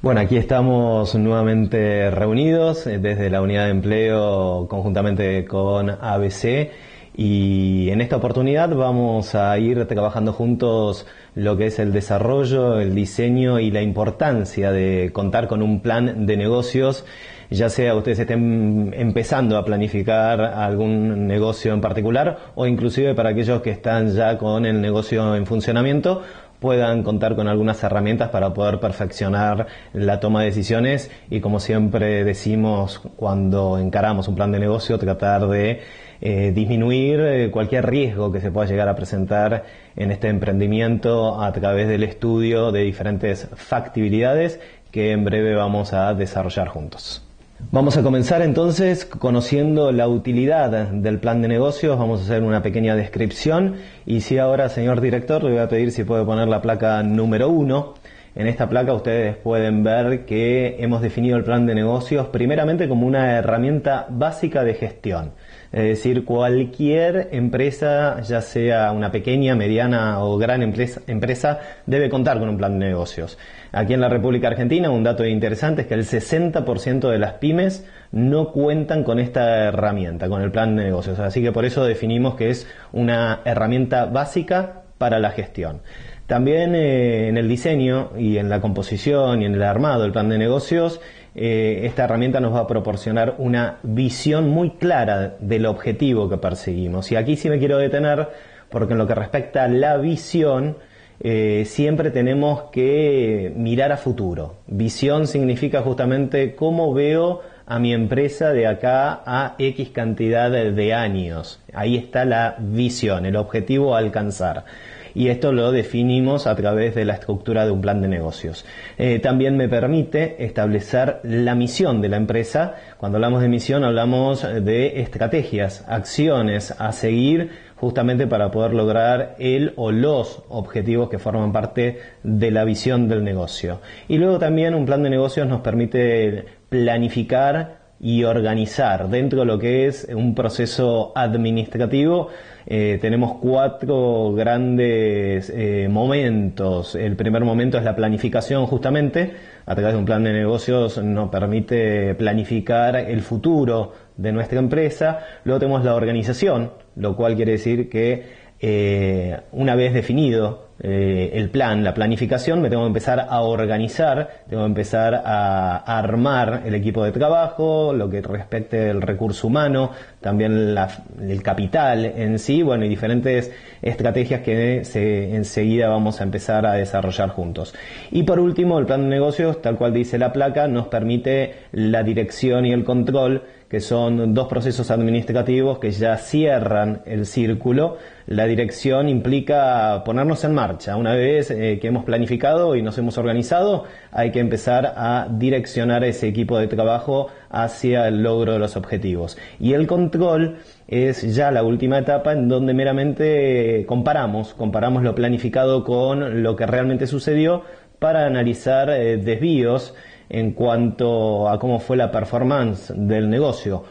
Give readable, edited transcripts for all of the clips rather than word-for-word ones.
Bueno, aquí estamos nuevamente reunidos desde la unidad de empleo conjuntamente con ABC y en esta oportunidad vamos a ir trabajando juntos lo que es el desarrollo, el diseño y la importancia de contar con un plan de negocios, ya sea ustedes estén empezando a planificar algún negocio en particular o inclusive para aquellos que están ya con el negocio en funcionamiento, puedan contar con algunas herramientas para poder perfeccionar la toma de decisiones y, como siempre decimos cuando encaramos un plan de negocio, tratar de disminuir cualquier riesgo que se pueda llegar a presentar en este emprendimiento a través del estudio de diferentes factibilidades que en breve vamos a desarrollar juntos. Vamos a comenzar entonces conociendo la utilidad del plan de negocios. Vamos a hacer una pequeña descripción y si ahora, señor director, le voy a pedir si puede poner la placa número 1. En esta placa ustedes pueden ver que hemos definido el plan de negocios primeramente como una herramienta básica de gestión. Es decir, cualquier empresa, ya sea una pequeña, mediana o gran empresa, debe contar con un plan de negocios. Aquí en la República Argentina, un dato interesante es que el 60% de las pymes no cuentan con esta herramienta, con el plan de negocios. Así que por eso definimos que es una herramienta básica para la gestión. También en el diseño y en la composición y en el armado del plan de negocios, esta herramienta nos va a proporcionar una visión muy clara del objetivo que perseguimos. Y aquí sí me quiero detener porque en lo que respecta a la visión, siempre tenemos que mirar a futuro. Visión significa justamente cómo veo a mi empresa de acá a X cantidad de años. Ahí está la visión, el objetivo a alcanzar. Y esto lo definimos a través de la estructura de un plan de negocios. También me permite establecer la misión de la empresa. Cuando hablamos de misión hablamos de estrategias, acciones a seguir justamente para poder lograr el o los objetivos que forman parte de la visión del negocio. Y luego también un plan de negocios nos permite planificar y organizar dentro de lo que es un proceso administrativo. Tenemos 4 grandes momentos. El primer momento es la planificación, justamente a través de un plan de negocios nos permite planificar el futuro de nuestra empresa. Luego tenemos la organización, lo cual quiere decir que una vez definido el plan, la planificación, me tengo que empezar a organizar, tengo que empezar a armar el equipo de trabajo, lo que respecte al recurso humano, también el capital en sí, bueno, y diferentes estrategias que enseguida vamos a empezar a desarrollar juntos. Y por último, el plan de negocios, tal cual dice la placa, nos permite la dirección y el control, que son 2 procesos administrativos que ya cierran el círculo. La dirección implica ponernos en marcha. Una vez que hemos planificado y nos hemos organizado, hay que empezar a direccionar ese equipo de trabajo hacia el logro de los objetivos. Y el control es ya la última etapa en donde meramente comparamos lo planificado con lo que realmente sucedió para analizar desvíos en cuanto a cómo fue la performance del negocio.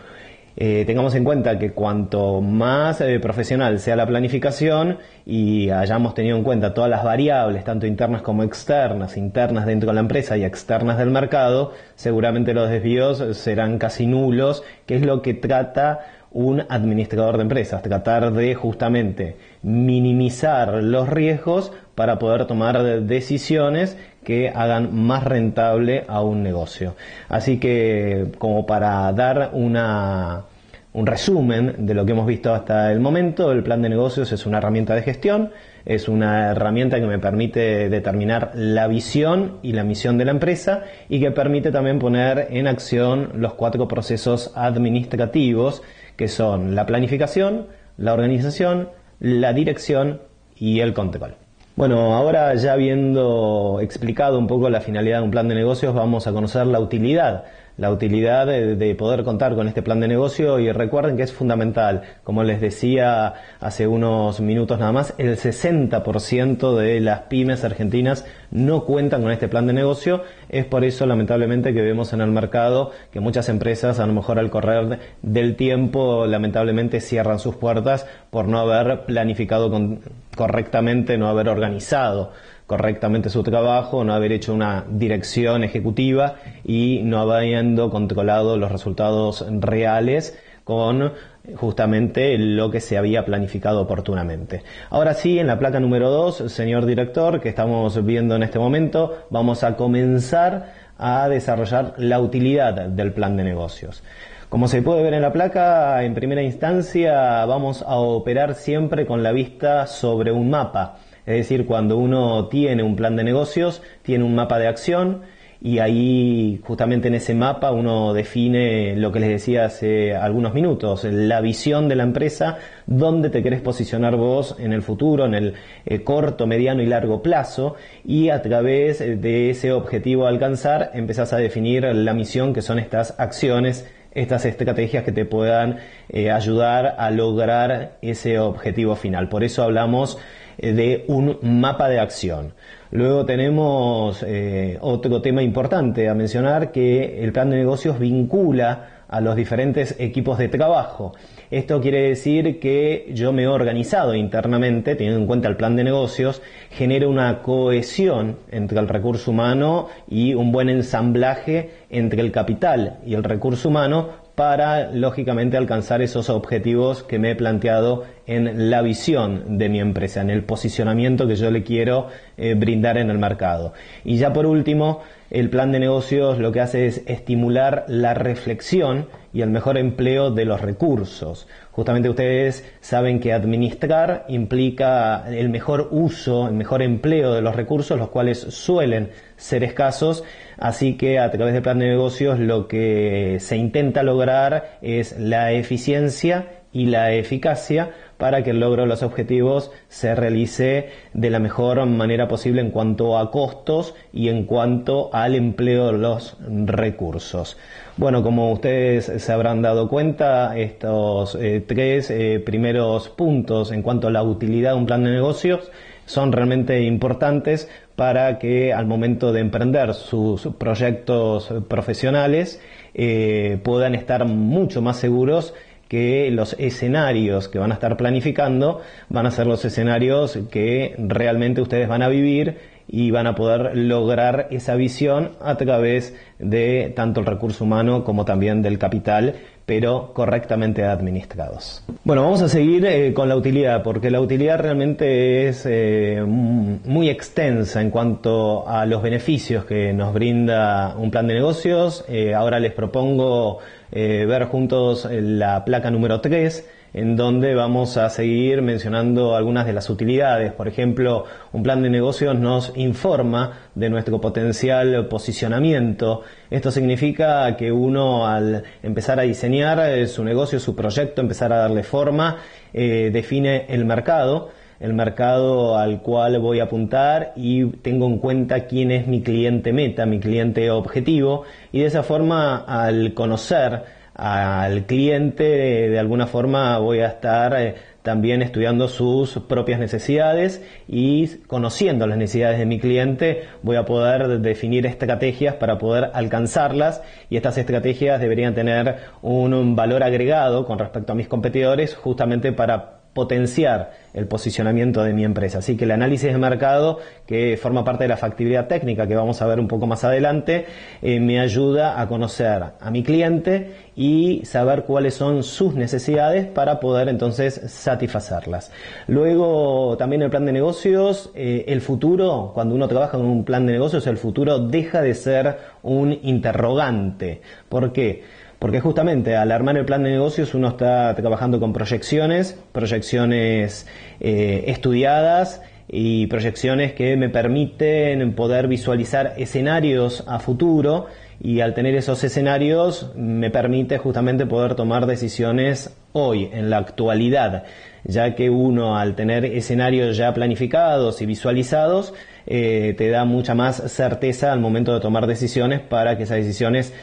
Tengamos en cuenta que cuanto más profesional sea la planificación y hayamos tenido en cuenta todas las variables, tanto internas como externas, internas dentro de la empresa y externas del mercado, seguramente los desvíos serán casi nulos, que es lo que trata un administrador de empresas, tratar de justamente minimizar los riesgos para poder tomar decisiones que hagan más rentable a un negocio. Así que, como para dar un resumen de lo que hemos visto hasta el momento, el plan de negocios es una herramienta de gestión, es una herramienta que me permite determinar la visión y la misión de la empresa y que permite también poner en acción los 4 procesos administrativos que son la planificación, la organización, la dirección y el control. Bueno, ahora ya habiendo explicado un poco la finalidad de un plan de negocios, vamos a conocer la utilidad de poder contar con este plan de negocio, y recuerden que es fundamental. Como les decía hace unos minutos nada más, el 60% de las pymes argentinas no cuentan con este plan de negocio. Es por eso, lamentablemente, que vemos en el mercado que muchas empresas, a lo mejor al correr del tiempo, lamentablemente cierran sus puertas por no haber planificado correctamente, no haber organizado correctamente su trabajo, no haber hecho una dirección ejecutiva y no habiendo controlado los resultados reales con justamente lo que se había planificado oportunamente. Ahora sí, en la placa número 2, señor director, que estamos viendo en este momento, vamos a comenzar a desarrollar la utilidad del plan de negocios. Como se puede ver en la placa, en primera instancia vamos a operar siempre con la vista sobre un mapa. Es decir, cuando uno tiene un plan de negocios, tiene un mapa de acción, y ahí justamente en ese mapa uno define lo que les decía hace algunos minutos, la visión de la empresa, dónde te querés posicionar vos en el futuro, en el corto, mediano y largo plazo, y a través de ese objetivo a alcanzar empezás a definir la misión, que son estas acciones, estas estrategias que te puedan ayudar a lograr ese objetivo final. Por eso hablamos de un mapa de acción. Luego tenemos otro tema importante a mencionar, que el plan de negocios vincula a los diferentes equipos de trabajo. Esto quiere decir que yo me he organizado internamente, teniendo en cuenta el plan de negocios, genero una cohesión entre el recurso humano y un buen ensamblaje entre el capital y el recurso humano para, lógicamente, alcanzar esos objetivos que me he planteado en la visión de mi empresa, en el posicionamiento que yo le quiero brindar en el mercado. Y ya por último, el plan de negocios lo que hace es estimular la reflexión y el mejor empleo de los recursos. Justamente ustedes saben que administrar implica el mejor uso, el mejor empleo de los recursos, los cuales suelen ser escasos, así que a través del plan de negocios lo que se intenta lograr es la eficiencia y la eficacia para que el logro de los objetivos se realice de la mejor manera posible en cuanto a costos y en cuanto al empleo de los recursos. Bueno, como ustedes se habrán dado cuenta, estos tres primeros puntos en cuanto a la utilidad de un plan de negocios son realmente importantes para que al momento de emprender sus proyectos profesionales puedan estar mucho más seguros que los escenarios que van a estar planificando van a ser los escenarios que realmente ustedes van a vivir y van a poder lograr esa visión a través de tanto el recurso humano como también del capital, pero correctamente administrados. Bueno, vamos a seguir con la utilidad, porque la utilidad realmente es muy extensa en cuanto a los beneficios que nos brinda un plan de negocios. Ahora les propongo ver juntos la placa número 3, en donde vamos a seguir mencionando algunas de las utilidades. Por ejemplo, un plan de negocios nos informa de nuestro potencial posicionamiento. Esto significa que uno, al empezar a diseñar su negocio, su proyecto, empezar a darle forma, define el mercado al cual voy a apuntar, y tengo en cuenta quién es mi cliente meta, mi cliente objetivo, y de esa forma, al conocer al cliente, de alguna forma voy a estar también estudiando sus propias necesidades, y conociendo las necesidades de mi cliente voy a poder definir estrategias para poder alcanzarlas, y estas estrategias deberían tener un valor agregado con respecto a mis competidores, justamente para potenciar el posicionamiento de mi empresa. Así que el análisis de mercado, que forma parte de la factibilidad técnica que vamos a ver un poco más adelante, me ayuda a conocer a mi cliente y saber cuáles son sus necesidades para poder entonces satisfacerlas. Luego, también el plan de negocios, el futuro, cuando uno trabaja con un plan de negocios, el futuro deja de ser un interrogante. ¿Por qué? Porque justamente al armar el plan de negocios uno está trabajando con proyecciones estudiadas, y proyecciones que me permiten poder visualizar escenarios a futuro, y al tener esos escenarios me permite justamente poder tomar decisiones hoy, en la actualidad, ya que uno, al tener escenarios ya planificados y visualizados, te da mucha más certeza al momento de tomar decisiones, para que esas decisiones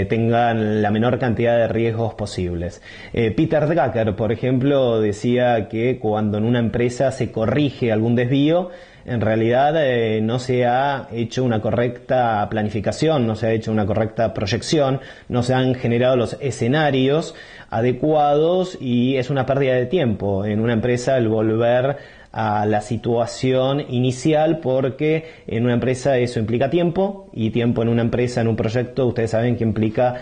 tengan la menor cantidad de riesgos posibles. Peter Drucker, por ejemplo, decía que cuando en una empresa se corrige algún desvío, en realidad no se ha hecho una correcta planificación, no se ha hecho una correcta proyección, no se han generado los escenarios adecuados y es una pérdida de tiempo en una empresa el volver a la situación inicial, porque en una empresa eso implica tiempo, y tiempo en una empresa, en un proyecto, ustedes saben que implica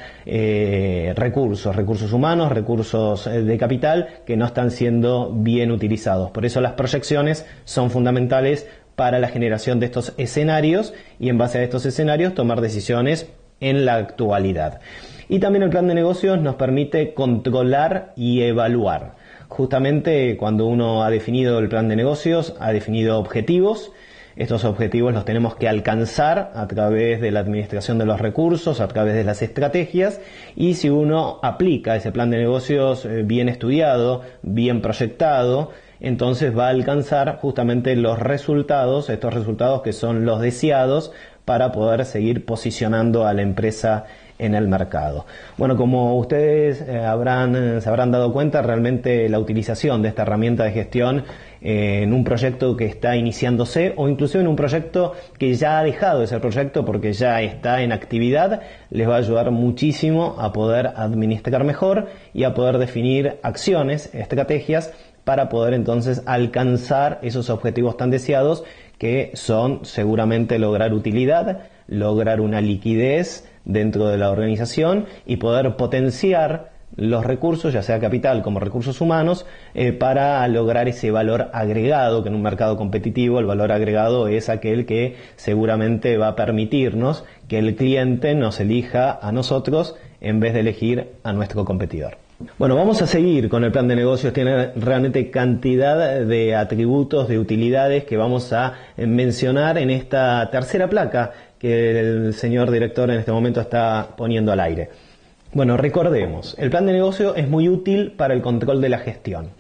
recursos humanos, recursos de capital que no están siendo bien utilizados. Por eso las proyecciones son fundamentales para la generación de estos escenarios y en base a estos escenarios tomar decisiones en la actualidad. Y también el plan de negocios nos permite controlar y evaluar. Justamente cuando uno ha definido el plan de negocios, ha definido objetivos. Estos objetivos los tenemos que alcanzar a través de la administración de los recursos, a través de las estrategias, y si uno aplica ese plan de negocios bien estudiado, bien proyectado, entonces va a alcanzar justamente los resultados, estos resultados que son los deseados para poder seguir posicionando a la empresa en el mercado. Bueno, como ustedes se habrán dado cuenta, realmente la utilización de esta herramienta de gestión en un proyecto que está iniciándose o inclusive en un proyecto que ya ha dejado de ser proyecto porque ya está en actividad, les va a ayudar muchísimo a poder administrar mejor y a poder definir acciones, estrategias para poder entonces alcanzar esos objetivos tan deseados, que son seguramente lograr utilidad, lograr una liquidez dentro de la organización y poder potenciar los recursos, ya sea capital como recursos humanos, para lograr ese valor agregado, que en un mercado competitivo el valor agregado es aquel que seguramente va a permitirnos que el cliente nos elija a nosotros en vez de elegir a nuestro competidor. Bueno, vamos a seguir con el plan de negocios. Tiene realmente cantidad de atributos, de utilidades que vamos a mencionar en esta tercera placa que el señor director en este momento está poniendo al aire. Bueno, recordemos, el plan de negocio es muy útil para el control de la gestión.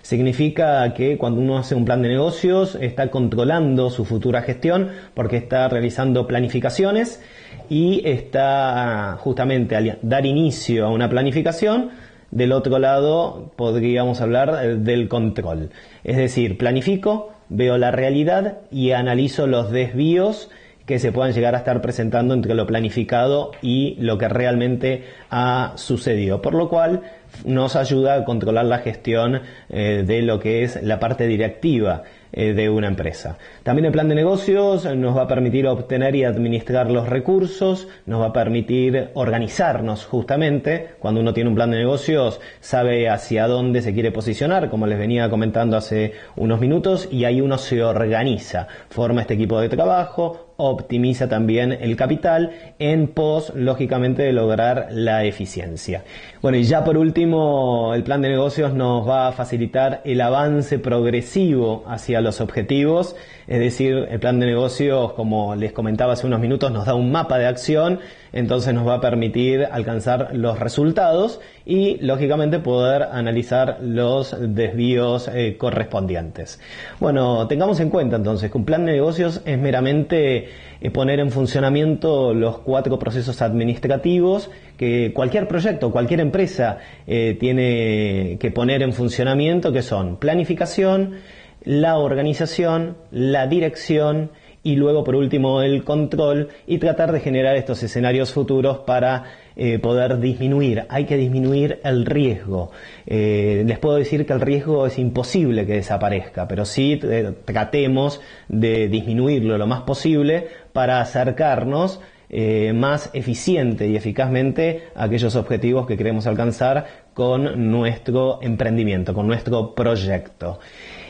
Significa que cuando uno hace un plan de negocios está controlando su futura gestión porque está realizando planificaciones y está justamente al dar inicio a una planificación. Del otro lado podríamos hablar del control. Es decir, planifico, veo la realidad y analizo los desvíos que se puedan llegar a estar presentando entre lo planificado y lo que realmente ha sucedido. Por lo cual nos ayuda a controlar la gestión de lo que es la parte directiva de una empresa. También el plan de negocios nos va a permitir obtener y administrar los recursos, nos va a permitir organizarnos justamente. Cuando uno tiene un plan de negocios sabe hacia dónde se quiere posicionar, como les venía comentando hace unos minutos, y ahí uno se organiza, forma este equipo de trabajo, optimiza también el capital en pos, lógicamente, de lograr la eficiencia. Bueno, y ya por último, el plan de negocios nos va a facilitar el avance progresivo hacia los objetivos. Es decir, el plan de negocios, como les comentaba hace unos minutos, nos da un mapa de acción, entonces nos va a permitir alcanzar los resultados y, lógicamente, poder analizar los desvíos correspondientes. Bueno, tengamos en cuenta entonces que un plan de negocios es meramente poner en funcionamiento los 4 procesos administrativos que cualquier proyecto, cualquier empresa tiene que poner en funcionamiento, que son planificación, la organización, la dirección y luego por último el control, y tratar de generar estos escenarios futuros para poder disminuir. Hay que disminuir el riesgo. Les puedo decir que el riesgo es imposible que desaparezca, pero sí tratemos de disminuirlo lo más posible para acercarnos más eficiente y eficazmente a aquellos objetivos que queremos alcanzar con nuestro emprendimiento, con nuestro proyecto.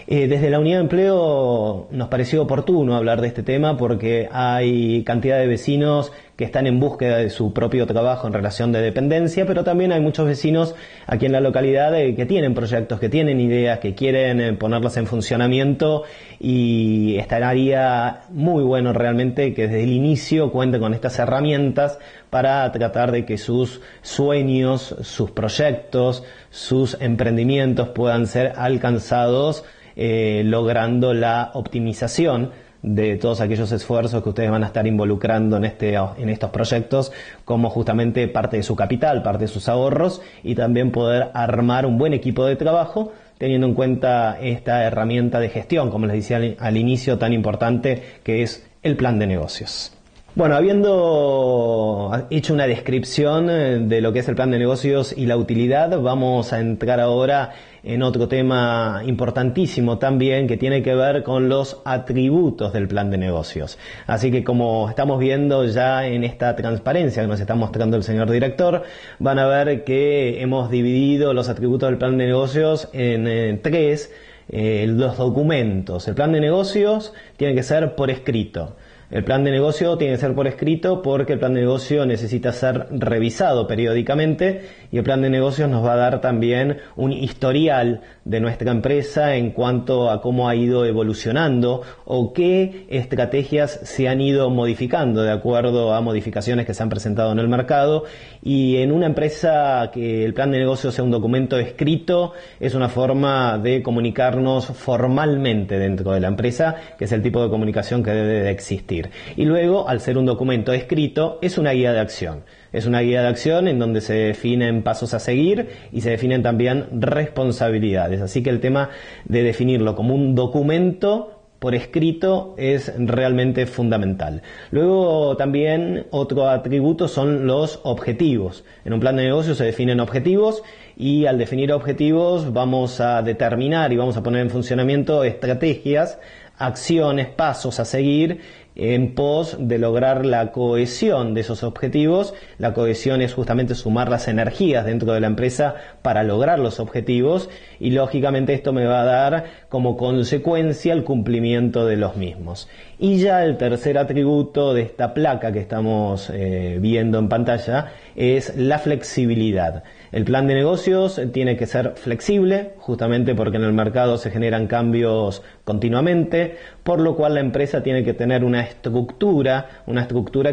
Desde la Unidad de Empleo nos pareció oportuno hablar de este tema porque hay cantidad de vecinos que están en búsqueda de su propio trabajo en relación de dependencia, pero también hay muchos vecinos aquí en la localidad que tienen proyectos, que tienen ideas, que quieren ponerlas en funcionamiento, y estaría muy bueno realmente que desde el inicio cuenten con estas herramientas para tratar de que sus sueños, sus proyectos, sus emprendimientos puedan ser alcanzados logrando la optimización de todos aquellos esfuerzos que ustedes van a estar involucrando en estos proyectos, como justamente parte de su capital, parte de sus ahorros, y también poder armar un buen equipo de trabajo teniendo en cuenta esta herramienta de gestión, como les decía al inicio, tan importante, que es el plan de negocios. Bueno, habiendo hecho una descripción de lo que es el plan de negocios y la utilidad, vamos a entrar ahora en otro tema importantísimo también que tiene que ver con los atributos del plan de negocios. Así que como estamos viendo ya en esta transparencia que nos está mostrando el señor director, van a ver que hemos dividido los atributos del plan de negocios en tres. Los documentos. El plan de negocios tiene que ser por escrito. El plan de negocio tiene que ser por escrito porque el plan de negocio necesita ser revisado periódicamente y el plan de negocios nos va a dar también un historial de nuestra empresa en cuanto a cómo ha ido evolucionando o qué estrategias se han ido modificando de acuerdo a modificaciones que se han presentado en el mercado. Y en una empresa que el plan de negocio sea un documento escrito es una forma de comunicarnos formalmente dentro de la empresa, que es el tipo de comunicación que debe de existir. Y luego, al ser un documento escrito, es una guía de acción. Es una guía de acción en donde se definen pasos a seguir y se definen también responsabilidades. Así que el tema de definirlo como un documento por escrito es realmente fundamental. Luego también otro atributo son los objetivos. En un plan de negocio se definen objetivos y al definir objetivos vamos a determinar y vamos a poner en funcionamiento estrategias, acciones, pasos a seguir en pos de lograr la cohesión de esos objetivos. La cohesión es justamente sumar las energías dentro de la empresa para lograr los objetivos y lógicamente esto me va a dar como consecuencia el cumplimiento de los mismos. Y ya el tercer atributo de esta placa que estamos viendo en pantalla es la flexibilidad. El plan de negocios tiene que ser flexible, justamente porque en el mercado se generan cambios continuamente, por lo cual la empresa tiene que tener una estructura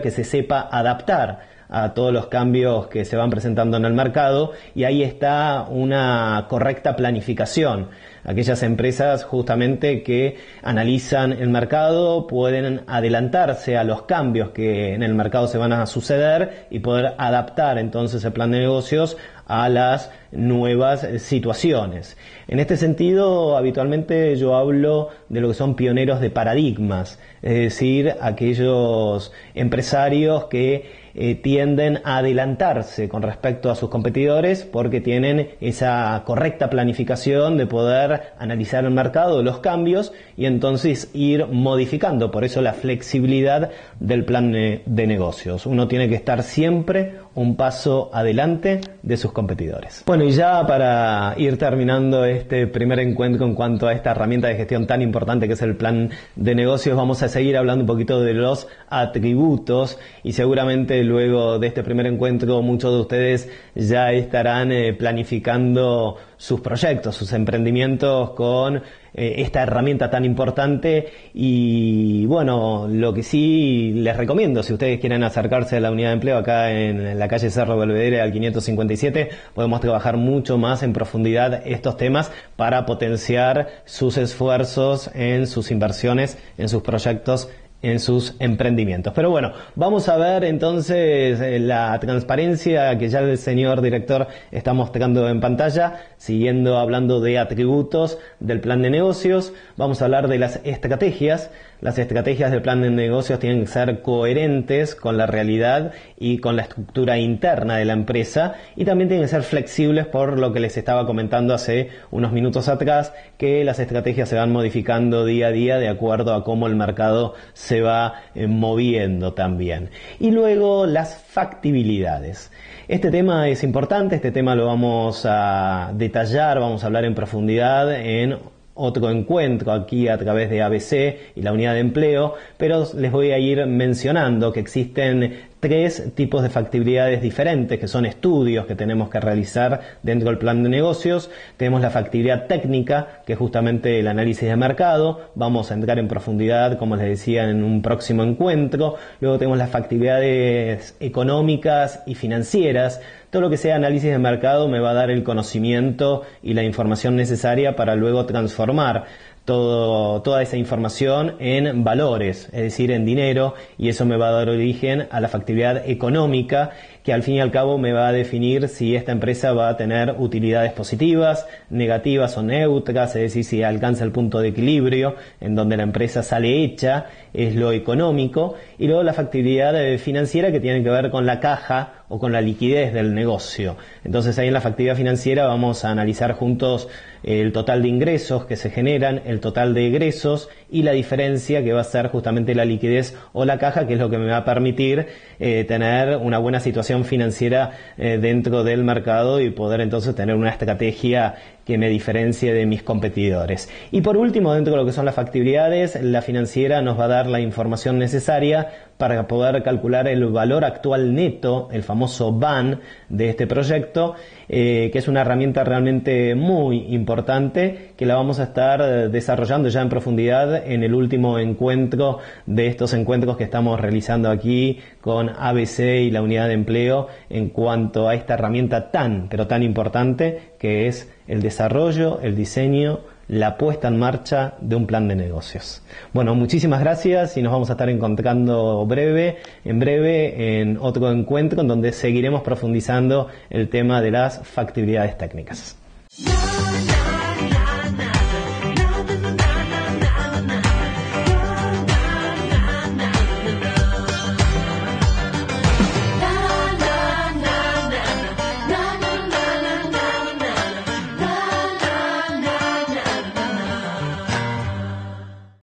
que se sepa adaptar a todos los cambios que se van presentando en el mercado, y ahí está una correcta planificación. Aquellas empresas justamente que analizan el mercado pueden adelantarse a los cambios que en el mercado se van a suceder y poder adaptar entonces el plan de negocios a las nuevas situaciones. En este sentido, habitualmente yo hablo de lo que son pioneros de paradigmas, es decir, aquellos empresarios que tienden a adelantarse con respecto a sus competidores porque tienen esa correcta planificación de poder analizar el mercado, los cambios y entonces ir modificando. Por eso la flexibilidad del plan de negocios. Uno tiene que estar siempre un paso adelante de sus competidores. Bueno, y ya para ir terminando este primer encuentro en cuanto a esta herramienta de gestión tan importante que es el plan de negocios, vamos a seguir hablando un poquito de los atributos y seguramente luego de este primer encuentro muchos de ustedes ya estarán planificando sus proyectos, sus emprendimientos con esta herramienta tan importante. Y bueno, lo que sí les recomiendo, si ustedes quieren acercarse a la unidad de empleo acá en la calle Cerro Belvedere al 557, podemos trabajar mucho más en profundidad estos temas para potenciar sus esfuerzos en sus inversiones, en sus proyectos, en sus emprendimientos. Pero bueno, vamos a ver entonces la transparencia que ya el señor director está mostrando en pantalla, siguiendo hablando de atributos del plan de negocios. Vamos a hablar de las estrategias. Las estrategias del plan de negocios tienen que ser coherentes con la realidad y con la estructura interna de la empresa, y también tienen que ser flexibles, por lo que les estaba comentando hace unos minutos atrás, que las estrategias se van modificando día a día de acuerdo a cómo el mercado se va moviendo también. Y luego las factibilidades. Este tema es importante, este tema lo vamos a detallar, vamos a hablar en profundidad en otro encuentro aquí a través de ABC y la unidad de empleo, pero les voy a ir mencionando que existen tres tipos de factibilidades diferentes, que son estudios que tenemos que realizar dentro del plan de negocios. Tenemos la factibilidad técnica, que es justamente el análisis de mercado. Vamos a entrar en profundidad, como les decía, en un próximo encuentro. Luego tenemos las factibilidades económicas y financieras. Todo lo que sea análisis de mercado me va a dar el conocimiento y la información necesaria para luego transformar toda esa información en valores, es decir, en dinero, y eso me va a dar origen a la factibilidad económica, que al fin y al cabo me va a definir si esta empresa va a tener utilidades positivas, negativas o neutras, es decir, si alcanza el punto de equilibrio en donde la empresa sale hecha, es lo económico, y luego la factibilidad financiera, que tiene que ver con la caja o con la liquidez del negocio. Entonces ahí en la factibilidad financiera vamos a analizar juntos el total de ingresos que se generan, el total de egresos y la diferencia que va a ser justamente la liquidez o la caja, que es lo que me va a permitir tener una buena situación financiera dentro del mercado y poder entonces tener una estrategia que me diferencie de mis competidores. Y por último, dentro de lo que son las factibilidades, la financiera nos va a dar la información necesaria para poder calcular el valor actual neto, el famoso VAN de este proyecto, que es una herramienta realmente muy importante, que la vamos a estar desarrollando ya en profundidad en el último encuentro de estos encuentros que estamos realizando aquí con ABC y la unidad de empleo en cuanto a esta herramienta tan, pero tan importante, que es el desarrollo, el diseño, la puesta en marcha de un plan de negocios. Bueno, muchísimas gracias y nos vamos a estar encontrando en breve en otro encuentro en donde seguiremos profundizando el tema de las factibilidades técnicas.